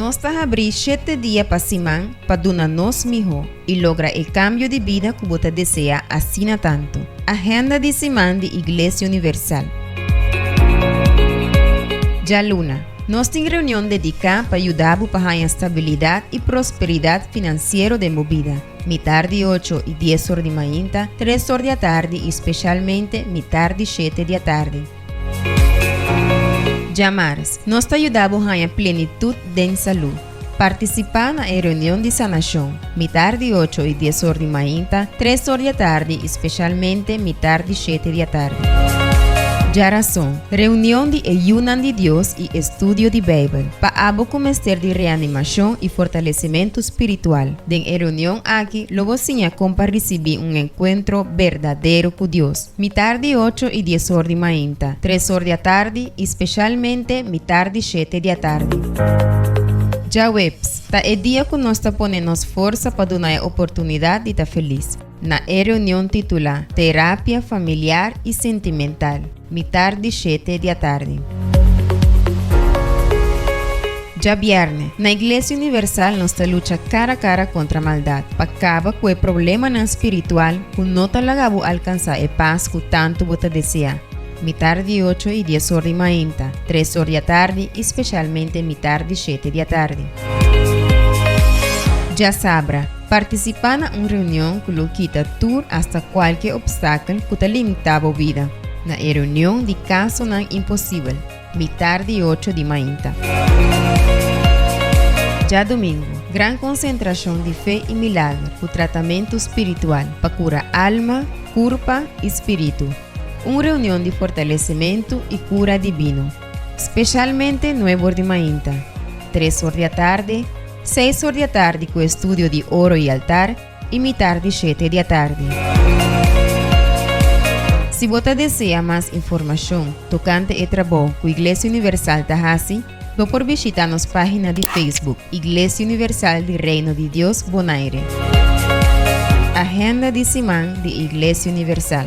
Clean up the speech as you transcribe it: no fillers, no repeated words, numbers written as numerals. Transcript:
Nós está abrir 7 dias para semana para donar-nos melhor e lograr o cambio de vida que você deseja assina tanto. Agenda de semana de Igreja Universal. Já luna, nós temos reunião dedicada para ajudar para a estabilidade e prosperidade financeira de movida. Mitad de 8 e 10 horas de manhã, 3 horas da tarde e especialmente mitad de 7 da tarde. Já março, nós te ajudamos a plenitude de saúde. Participar na reunião de sanação, mitad de 8 e 10 horas de manhã, 3 horas da tarde e especialmente mitad de 7 da tarde. Já razão, reunião de ayunan de Deus e estudo de Bíblia, para abo comester de reanimação e fortalecimento espiritual. Den reunião aqui, logo sinha para receber encontro verdadeiro com Deus. Mitad de 8 e 10 horas de manhã, 3 horas da tarde e especialmente mitad de 7 da tarde. Já webs, tá é dia que nós ponemos força para dar a oportunidade de estar feliz. Na reunião titular Terapia Familiar e Sentimental, mitad de 7 da tarde. Já viernes, na Igreja Universal nós luta cara a cara contra a maldade, para acabar com o problema espiritual que não te lagabo alcançar a paz que tanto você deseja. Mitad de 8 e 10 horas de manhã, 3 horas da tarde e especialmente mitad de 7 da tarde. Já sabra, participar na reunião que lo quita tur hasta qualquer obstáculo que te limitava a vida. Na reunião de caso não impossível, mitad de 8 de manhã. Já domingo, grande concentração de fé e milagre, o tratamento espiritual para curar alma, corpo e espírito. Uma reunião de fortalecimento e cura divino, especialmente 9 horas de manhã, 3 horas da tarde, 6 horas da tarde com estudo de oro e altar e mitad de 7 da tarde. Se você deseja mais informação tocante ao trabalho que a Igreja Universal Tallahassee, vou por visitar nossa página de Facebook, Igreja Universal de Reino de Deus Bonaire. Agenda de semana de Igreja Universal.